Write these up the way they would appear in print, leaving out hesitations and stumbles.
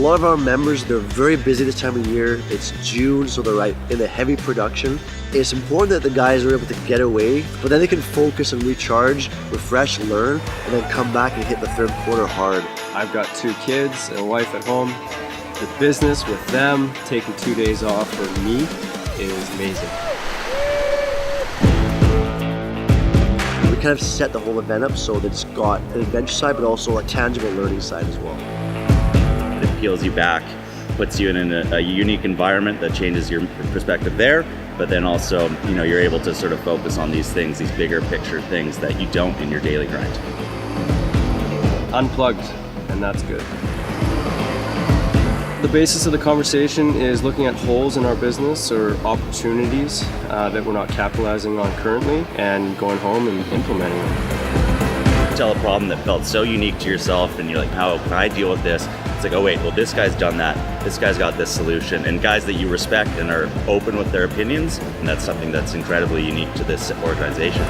lot of our members, they're very busy this time of year. It's June, so they're right in the heavy production. It's important that the guys are able to get away, but then they can focus and recharge, refresh, learn, and then come back and hit the third quarter hard. I've got 2 kids and a wife at home. The business with them, taking 2 days off for me is amazing. We kind of set the whole event up so that it's got an adventure side, but also a tangible learning side as well. It peels you back, puts you in a unique environment that changes your perspective there, but then also, you know, you're able to sort of focus on these things, these bigger picture things that you don't in your daily grind. Unplugged, and that's good. The basis of the conversation is looking at holes in our business or opportunities that we're not capitalizing on currently and going home and implementing them. Tell a problem that felt so unique to yourself and you're like, how can I deal with this? It's like, oh wait, well this guy's done that, this guy's got this solution, and guys that you respect and are open with their opinions, and that's something that's incredibly unique to this organization.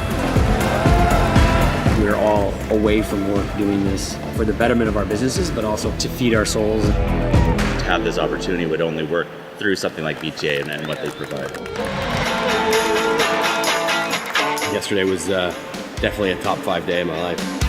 We're all away from work doing this for the betterment of our businesses, but also to feed our souls. To have this opportunity would only work through something like BTA and what they provide. Yesterday was definitely a top 5 day of my life.